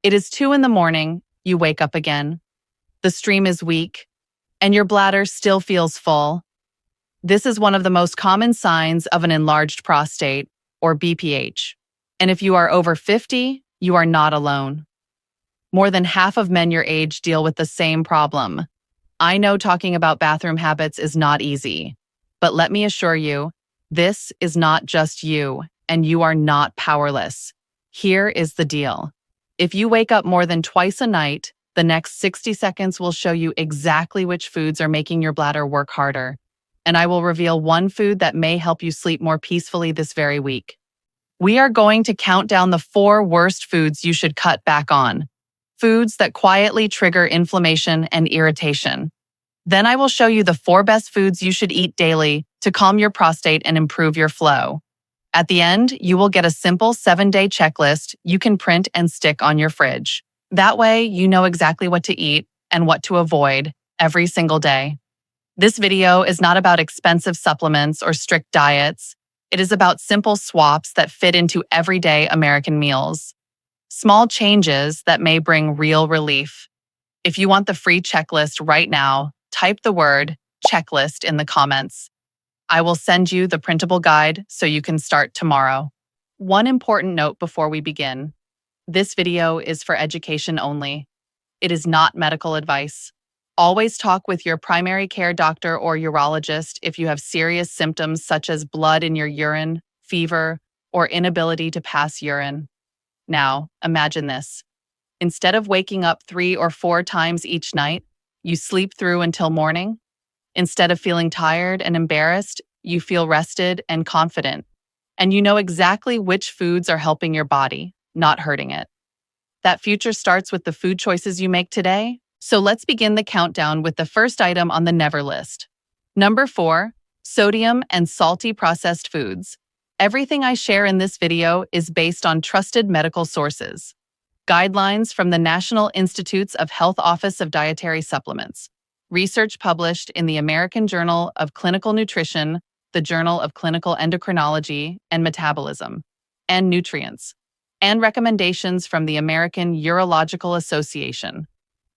It is 2 in the morning, you wake up again. The stream is weak, and your bladder still feels full. This is one of the most common signs of an enlarged prostate, or BPH. And if you are over 50, you are not alone. More than half of men your age deal with the same problem. I know talking about bathroom habits is not easy, but let me assure you, this is not just you, and you are not powerless. Here is the deal. If you wake up more than twice a night, the next 60 seconds will show you exactly which foods are making your bladder work harder. And I will reveal one food that may help you sleep more peacefully this very week. We are going to count down the 4 worst foods you should cut back on. Foods that quietly trigger inflammation and irritation. Then I will show you the 4 best foods you should eat daily to calm your prostate and improve your flow. At the end, you will get a simple 7-day checklist you can print and stick on your fridge. That way, you know exactly what to eat and what to avoid every single day. This video is not about expensive supplements or strict diets. It is about simple swaps that fit into everyday American meals. Small changes that may bring real relief. If you want the free checklist right now, type the word checklist in the comments. I will send you the printable guide so you can start tomorrow. One important note before we begin. This video is for education only. It is not medical advice. Always talk with your primary care doctor or urologist if you have serious symptoms such as blood in your urine, fever, or inability to pass urine. Now, imagine this. Instead of waking up 3 or 4 times each night, you sleep through until morning. Instead of feeling tired and embarrassed, you feel rested and confident. And you know exactly which foods are helping your body, not hurting it. That future starts with the food choices you make today. So let's begin the countdown with the first item on the never list. Number 4, sodium and salty processed foods. Everything I share in this video is based on trusted medical sources. Guidelines from the National Institutes of Health Office of Dietary Supplements. Research published in the American Journal of Clinical Nutrition, the Journal of Clinical Endocrinology and Metabolism, and Nutrients. And recommendations from the American Urological Association.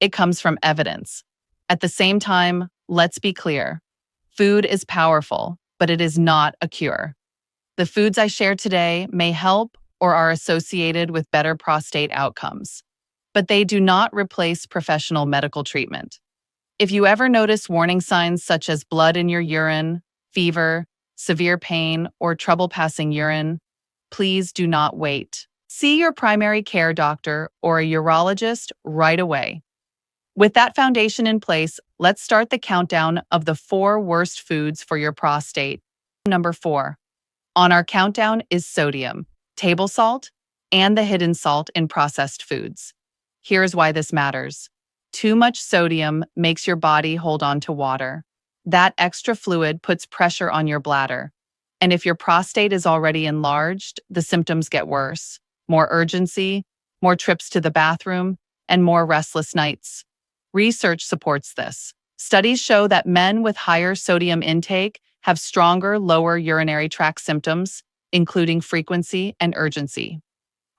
It comes from evidence. At the same time, let's be clear. Food is powerful, but it is not a cure. The foods I share today may help or are associated with better prostate outcomes, but they do not replace professional medical treatment. If you ever notice warning signs such as blood in your urine, fever, severe pain, or trouble passing urine, please do not wait. See your primary care doctor or a urologist right away. With that foundation in place, let's start the countdown of the 4 worst foods for your prostate. Number 4. On our countdown is sodium, table salt, and the hidden salt in processed foods. Here's why this matters. Too much sodium makes your body hold on to water. That extra fluid puts pressure on your bladder. And if your prostate is already enlarged, the symptoms get worse. More urgency, more trips to the bathroom, and more restless nights. Research supports this. Studies show that men with higher sodium intake have stronger lower urinary tract symptoms, including frequency and urgency.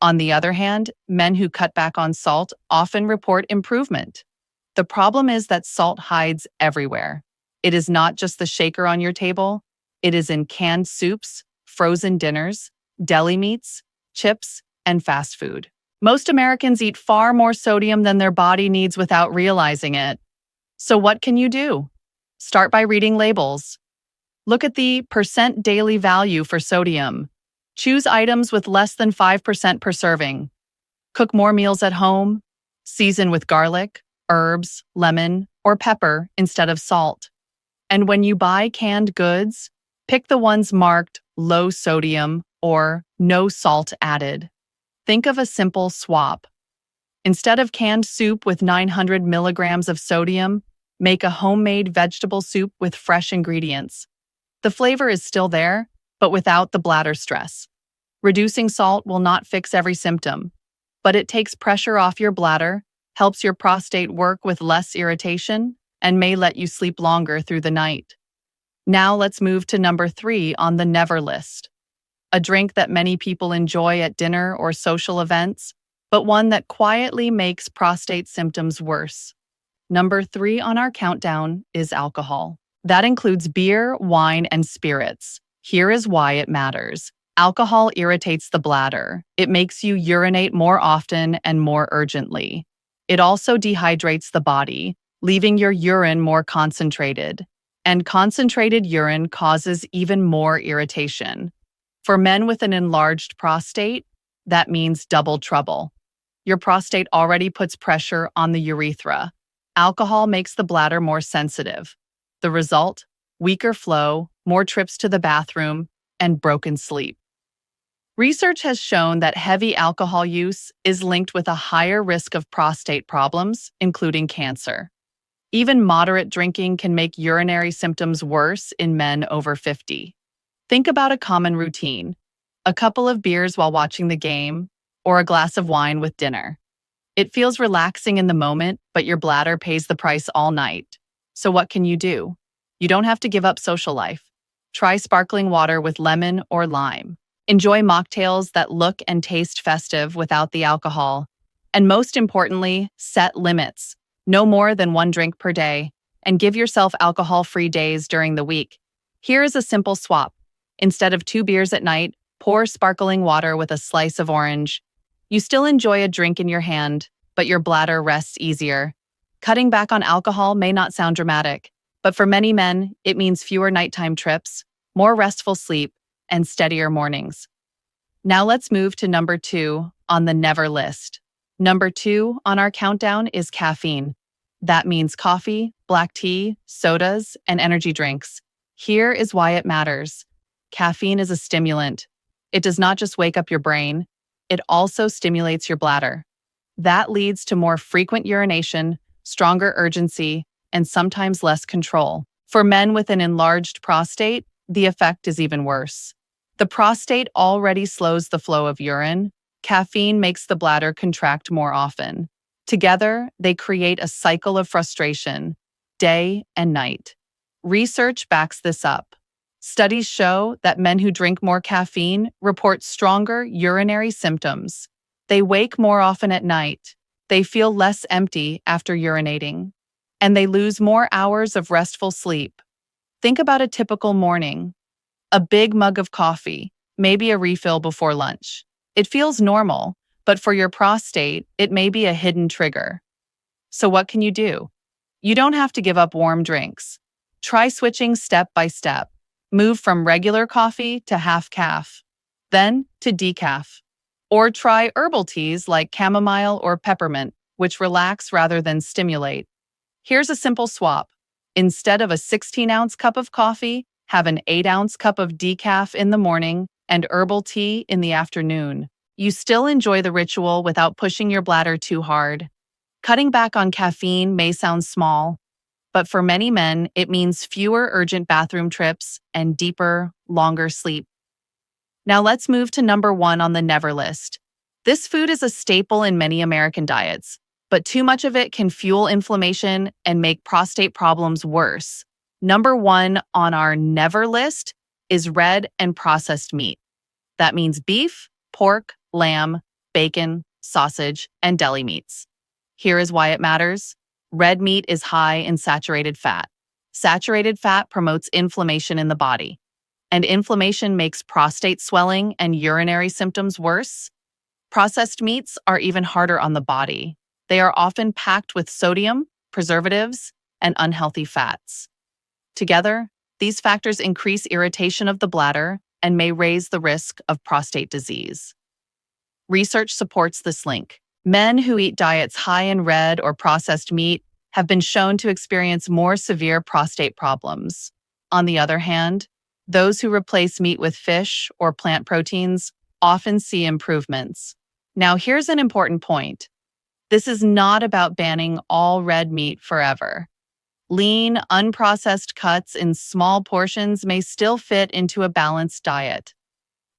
On the other hand, men who cut back on salt often report improvement. The problem is that salt hides everywhere. It is not just the shaker on your table. It is in canned soups, frozen dinners, deli meats, chips, and fast food. Most Americans eat far more sodium than their body needs without realizing it. So what can you do? Start by reading labels. Look at the percent daily value for sodium. Choose items with less than 5% per serving. Cook more meals at home. Season with garlic, herbs, lemon, or pepper instead of salt. And when you buy canned goods, pick the ones marked low sodium or no salt added. Think of a simple swap. Instead of canned soup with 900 milligrams of sodium, make a homemade vegetable soup with fresh ingredients. The flavor is still there, but without the bladder stress. Reducing salt will not fix every symptom, but it takes pressure off your bladder, helps your prostate work with less irritation, and may let you sleep longer through the night. Now let's move to number 3 on the never list. A drink that many people enjoy at dinner or social events, but one that quietly makes prostate symptoms worse. Number 3 on our countdown is alcohol. That includes beer, wine, and spirits. Here is why it matters. Alcohol irritates the bladder. It makes you urinate more often and more urgently. It also dehydrates the body, leaving your urine more concentrated. And concentrated urine causes even more irritation. For men with an enlarged prostate, that means double trouble. Your prostate already puts pressure on the urethra. Alcohol makes the bladder more sensitive. The result? Weaker flow, more trips to the bathroom, and broken sleep. Research has shown that heavy alcohol use is linked with a higher risk of prostate problems, including cancer. Even moderate drinking can make urinary symptoms worse in men over 50. Think about a common routine: a couple of beers while watching the game, or a glass of wine with dinner. It feels relaxing in the moment, but your bladder pays the price all night. So what can you do? You don't have to give up social life. Try sparkling water with lemon or lime. Enjoy mocktails that look and taste festive without the alcohol. And most importantly, set limits. No more than 1 drink per day, and give yourself alcohol-free days during the week. Here is a simple swap. Instead of 2 beers at night, pour sparkling water with a slice of orange. You still enjoy a drink in your hand, but your bladder rests easier. Cutting back on alcohol may not sound dramatic, but for many men, it means fewer nighttime trips, more restful sleep, and steadier mornings. Now let's move to number 2 on the never list. Number 2 on our countdown is caffeine. That means coffee, black tea, sodas, and energy drinks. Here is why it matters. Caffeine is a stimulant. It does not just wake up your brain, it also stimulates your bladder. That leads to more frequent urination, stronger urgency, and sometimes less control. For men with an enlarged prostate, the effect is even worse. The prostate already slows the flow of urine. Caffeine makes the bladder contract more often. Together, they create a cycle of frustration, day and night. Research backs this up. Studies show that men who drink more caffeine report stronger urinary symptoms. They wake more often at night. They feel less empty after urinating. And they lose more hours of restful sleep. Think about a typical morning. A big mug of coffee, maybe a refill before lunch. It feels normal, but for your prostate, it may be a hidden trigger. So what can you do? You don't have to give up warm drinks. Try switching step by step. Move from regular coffee to half calf, then to decaf. Or try herbal teas like chamomile or peppermint, which relax rather than stimulate. Here's a simple swap. Instead of a 16-ounce cup of coffee, have an 8-ounce cup of decaf in the morning and herbal tea in the afternoon. You still enjoy the ritual without pushing your bladder too hard. Cutting back on caffeine may sound small, but for many men, it means fewer urgent bathroom trips and deeper, longer sleep. Now let's move to number 1 on the never list. This food is a staple in many American diets, but too much of it can fuel inflammation and make prostate problems worse. Number 1 on our never list is red and processed meat. That means beef, pork, lamb, bacon, sausage, and deli meats. Here is why it matters. Red meat is high in saturated fat. Saturated fat promotes inflammation in the body, and inflammation makes prostate swelling and urinary symptoms worse. Processed meats are even harder on the body. They are often packed with sodium, preservatives, and unhealthy fats. Together, these factors increase irritation of the bladder and may raise the risk of prostate disease. Research supports this link. Men who eat diets high in red or processed meat have been shown to experience more severe prostate problems. On the other hand, those who replace meat with fish or plant proteins often see improvements. Now, here's an important point. This is not about banning all red meat forever. Lean, unprocessed cuts in small portions may still fit into a balanced diet.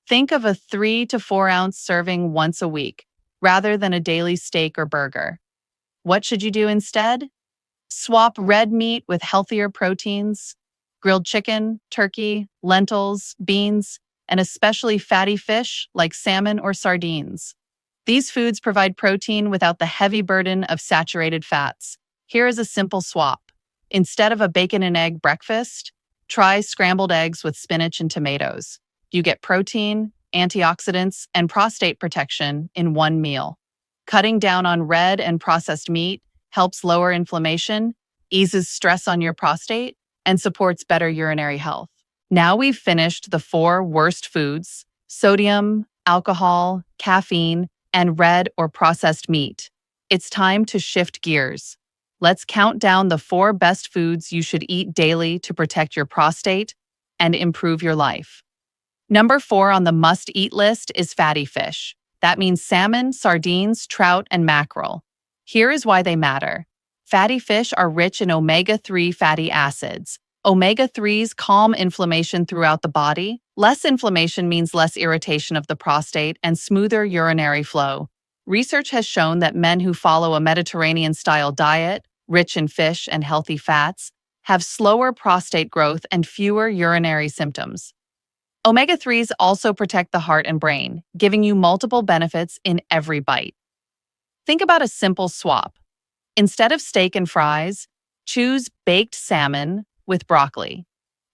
Think of a 3 to 4 ounce serving once a week, rather than a daily steak or burger. What should you do instead? Swap red meat with healthier proteins, grilled chicken, turkey, lentils, beans, and especially fatty fish like salmon or sardines. These foods provide protein without the heavy burden of saturated fats. Here is a simple swap. Instead of a bacon and egg breakfast, try scrambled eggs with spinach and tomatoes. You get protein, antioxidants, and prostate protection in one meal. Cutting down on red and processed meat helps lower inflammation, eases stress on your prostate, and supports better urinary health. Now we've finished the 4 worst foods: sodium, alcohol, caffeine, and red or processed meat. It's time to shift gears. Let's count down the 4 best foods you should eat daily to protect your prostate and improve your life. Number 4 on the must-eat list is fatty fish. That means salmon, sardines, trout, and mackerel. Here is why they matter. Fatty fish are rich in omega-3 fatty acids. Omega-3s calm inflammation throughout the body. Less inflammation means less irritation of the prostate and smoother urinary flow. Research has shown that men who follow a Mediterranean-style diet, rich in fish and healthy fats, have slower prostate growth and fewer urinary symptoms. Omega-3s also protect the heart and brain, giving you multiple benefits in every bite. Think about a simple swap. Instead of steak and fries, choose baked salmon with broccoli.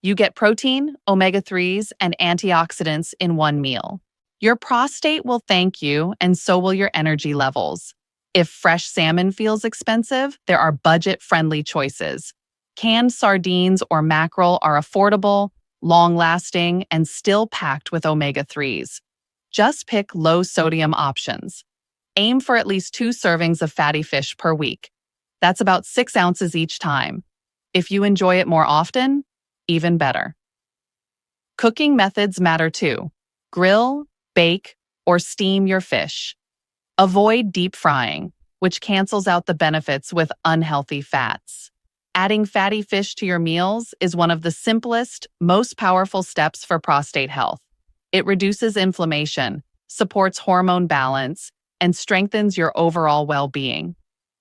You get protein, omega-3s, and antioxidants in one meal. Your prostate will thank you, and so will your energy levels. If fresh salmon feels expensive, there are budget-friendly choices. Canned sardines or mackerel are affordable, long-lasting, and still packed with omega-3s. Just pick low-sodium options. Aim for at least 2 servings of fatty fish per week. That's about 6 ounces each time. If you enjoy it more often, even better. Cooking methods matter too. Grill, bake, or steam your fish. Avoid deep frying, which cancels out the benefits with unhealthy fats. Adding fatty fish to your meals is one of the simplest, most powerful steps for prostate health. It reduces inflammation, supports hormone balance, and strengthens your overall well-being.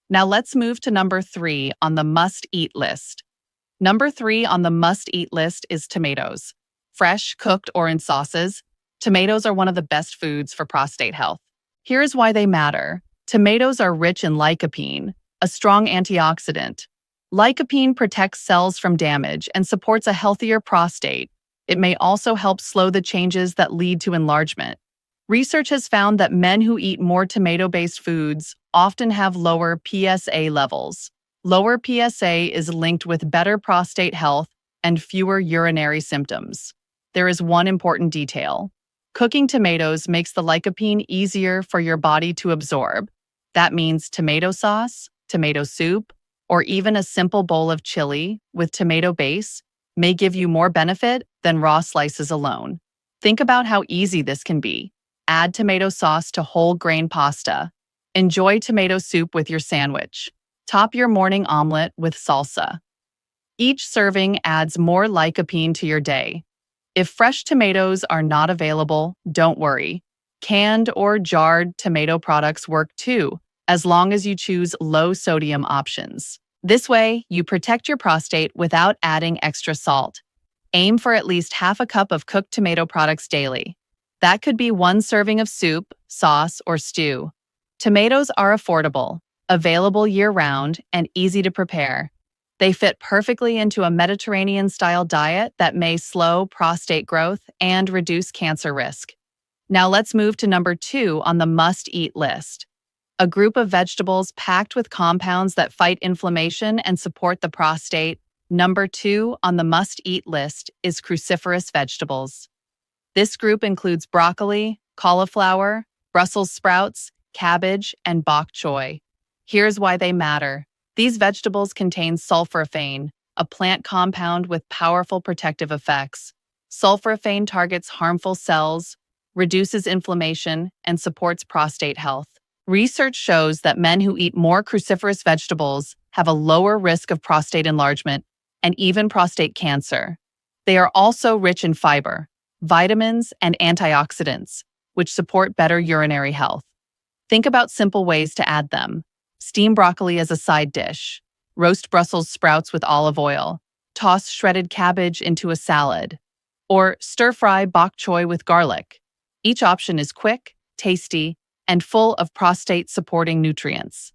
Now let's move to number 3 on the must-eat list. Number 3 on the must-eat list is tomatoes. Fresh, cooked, or in sauces, tomatoes are one of the best foods for prostate health. Here's why they matter. Tomatoes are rich in lycopene, a strong antioxidant. Lycopene protects cells from damage and supports a healthier prostate. It may also help slow the changes that lead to enlargement. Research has found that men who eat more tomato-based foods often have lower PSA levels. Lower PSA is linked with better prostate health and fewer urinary symptoms. There is one important detail. Cooking tomatoes makes the lycopene easier for your body to absorb. That means tomato sauce, tomato soup, or even a simple bowl of chili with tomato base may give you more benefit than raw slices alone. Think about how easy this can be. Add tomato sauce to whole grain pasta. Enjoy tomato soup with your sandwich. Top your morning omelet with salsa. Each serving adds more lycopene to your day. If fresh tomatoes are not available, don't worry. Canned or jarred tomato products work too, as long as you choose low-sodium options. This way, you protect your prostate without adding extra salt. Aim for at least half a cup of cooked tomato products daily. That could be 1 serving of soup, sauce, or stew. Tomatoes are affordable, available year-round, and easy to prepare. They fit perfectly into a Mediterranean-style diet that may slow prostate growth and reduce cancer risk. Now let's move to number 2 on the must-eat list. A group of vegetables packed with compounds that fight inflammation and support the prostate. Number 2 on the must-eat list is cruciferous vegetables. This group includes broccoli, cauliflower, Brussels sprouts, cabbage, and bok choy. Here's why they matter. These vegetables contain sulforaphane, a plant compound with powerful protective effects. Sulforaphane targets harmful cells, reduces inflammation, and supports prostate health. Research shows that men who eat more cruciferous vegetables have a lower risk of prostate enlargement and even prostate cancer. They are also rich in fiber, vitamins, and antioxidants, which support better urinary health. Think about simple ways to add them. Steam broccoli as a side dish. Roast Brussels sprouts with olive oil. Toss shredded cabbage into a salad. Or stir-fry bok choy with garlic. Each option is quick, tasty, and full of prostate-supporting nutrients.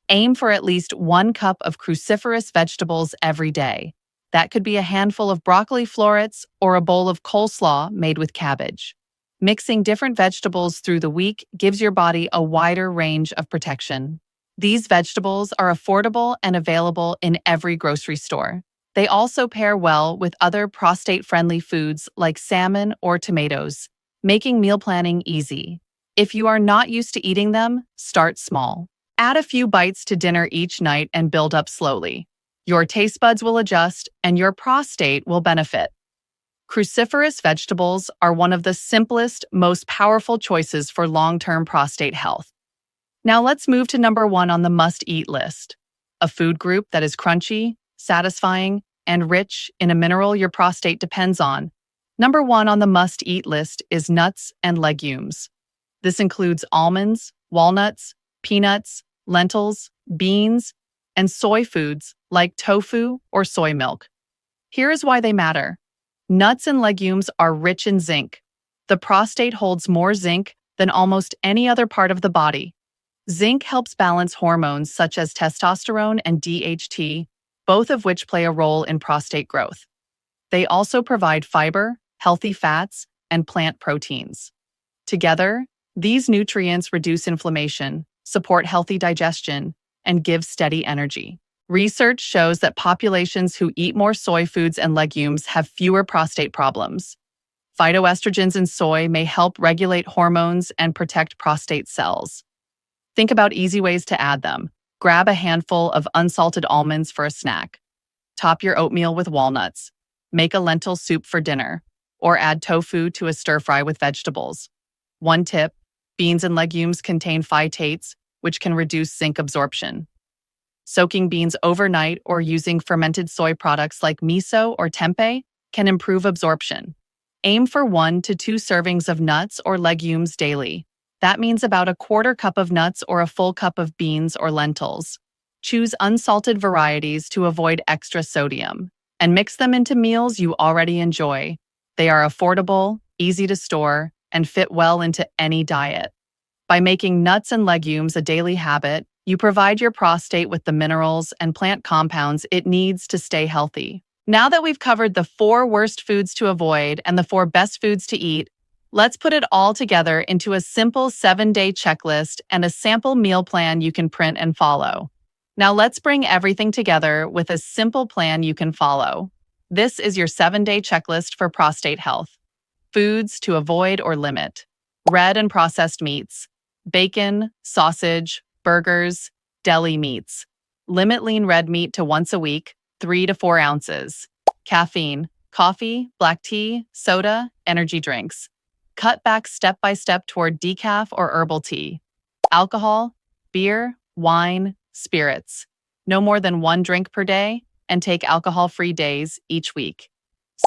Aim for at least 1 cup of cruciferous vegetables every day. That could be a handful of broccoli florets or a bowl of coleslaw made with cabbage. Mixing different vegetables through the week gives your body a wider range of protection. These vegetables are affordable and available in every grocery store. They also pair well with other prostate-friendly foods like salmon or tomatoes, making meal planning easy. If you are not used to eating them, start small. Add a few bites to dinner each night and build up slowly. Your taste buds will adjust and your prostate will benefit. Cruciferous vegetables are one of the simplest, most powerful choices for long-term prostate health. Now let's move to number 1 on the must-eat list. A food group that is crunchy, satisfying, and rich in a mineral your prostate depends on. Number 1 on the must-eat list is nuts and legumes. This includes almonds, walnuts, peanuts, lentils, beans, and soy foods like tofu or soy milk. Here is why they matter. Nuts and legumes are rich in zinc. The prostate holds more zinc than almost any other part of the body. Zinc helps balance hormones such as testosterone and DHT, both of which play a role in prostate growth. They also provide fiber, healthy fats, and plant proteins. Together, these nutrients reduce inflammation, support healthy digestion, and give steady energy. Research shows that populations who eat more soy foods and legumes have fewer prostate problems. Phytoestrogens in soy may help regulate hormones and protect prostate cells. Think about easy ways to add them. Grab a handful of unsalted almonds for a snack. Top your oatmeal with walnuts. Make a lentil soup for dinner, or add tofu to a stir-fry with vegetables. One tip: beans and legumes contain phytates, which can reduce zinc absorption. Soaking beans overnight or using fermented soy products like miso or tempeh can improve absorption. Aim for 1 to 2 servings of nuts or legumes daily. That means about a 1/4 cup of nuts or a full cup of beans or lentils. Choose unsalted varieties to avoid extra sodium, and mix them into meals you already enjoy. They are affordable, easy to store, and fit well into any diet. By making nuts and legumes a daily habit, you provide your prostate with the minerals and plant compounds it needs to stay healthy. Now that we've covered the 4 worst foods to avoid and the 4 best foods to eat, let's put it all together into a simple 7-day checklist and a sample meal plan you can print and follow. Now let's bring everything together with a simple plan you can follow. This is your 7-day checklist for prostate health. Foods to avoid or limit: red and processed meats, bacon, sausage, burgers, deli meats. Limit lean red meat to once a week, 3 to 4 ounces. Caffeine: coffee, black tea, soda, energy drinks. Cut back step by step toward decaf or herbal tea. Alcohol: beer, wine, spirits. No more than 1 drink per day, and take alcohol-free days each week.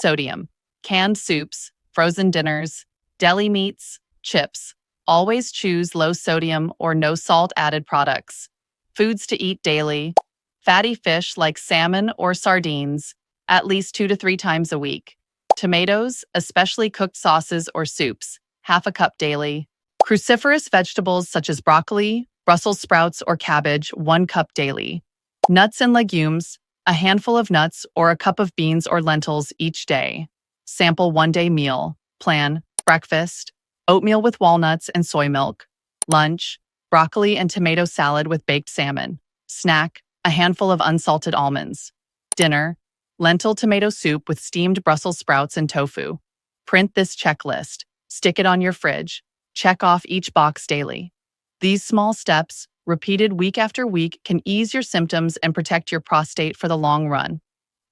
Sodium: canned soups, frozen dinners, deli meats, chips. Always choose low sodium or no salt added products. Foods to eat daily: fatty fish like salmon or sardines, at least 2 to 3 times a week. Tomatoes, especially cooked sauces or soups, half a cup daily. Cruciferous vegetables such as broccoli, Brussels sprouts, or cabbage, 1 cup daily. Nuts and legumes, a handful of nuts or a cup of beans or lentils each day. Sample 1-day meal. Plan: breakfast, oatmeal with walnuts and soy milk. Lunch: broccoli and tomato salad with baked salmon. Snack: a handful of unsalted almonds. Dinner: lentil tomato soup with steamed Brussels sprouts and tofu. Print this checklist. Stick it on your fridge. Check off each box daily. These small steps, repeated week after week, can ease your symptoms and protect your prostate for the long run.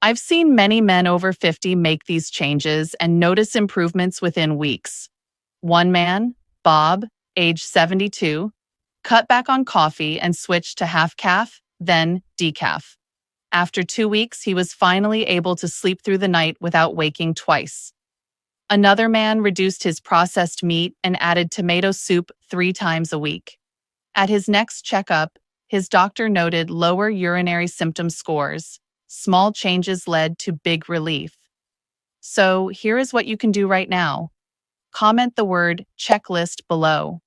I've seen many men over 50 make these changes and notice improvements within weeks. One man, Bob, age 72, cut back on coffee and switched to half calf, then decaf. After 2 weeks, he was finally able to sleep through the night without waking twice. Another man reduced his processed meat and added tomato soup 3 times a week. At his next checkup, his doctor noted lower urinary symptom scores. Small changes led to big relief. So here is what you can do right now. Comment the word checklist below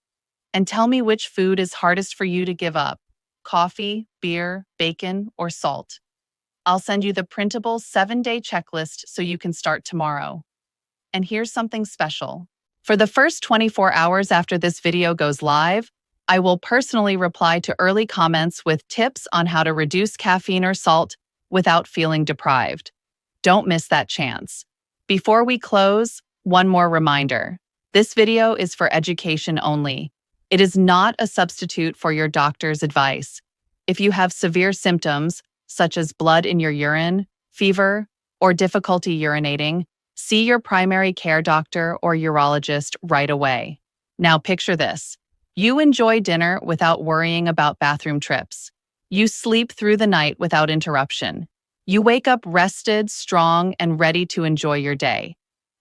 and tell me which food is hardest for you to give up: coffee, beer, bacon, or salt. I'll send you the printable 7-day checklist so you can start tomorrow. And here's something special. For the first 24 hours after this video goes live, I will personally reply to early comments with tips on how to reduce caffeine or salt without feeling deprived. Don't miss that chance. Before we close, one more reminder. This video is for education only. It is not a substitute for your doctor's advice. If you have severe symptoms, such as blood in your urine, fever, or difficulty urinating, see your primary care doctor or urologist right away. Now picture this. You enjoy dinner without worrying about bathroom trips. You sleep through the night without interruption. You wake up rested, strong, and ready to enjoy your day.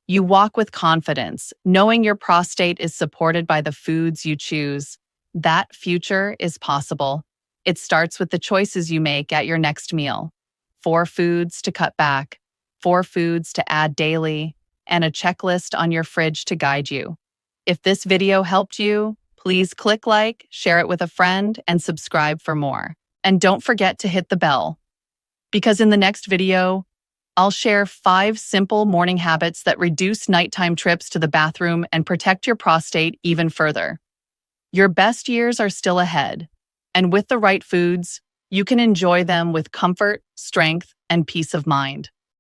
You walk with confidence, knowing your prostate is supported by the foods you choose. That future is possible. It starts with the choices you make at your next meal. 4 foods to cut back, 4 foods to add daily, and a checklist on your fridge to guide you. If this video helped you, please click like, share it with a friend, and subscribe for more. And don't forget to hit the bell, because in the next video, I'll share 5 simple morning habits that reduce nighttime trips to the bathroom and protect your prostate even further. Your best years are still ahead, and with the right foods, you can enjoy them with comfort, strength, and peace of mind.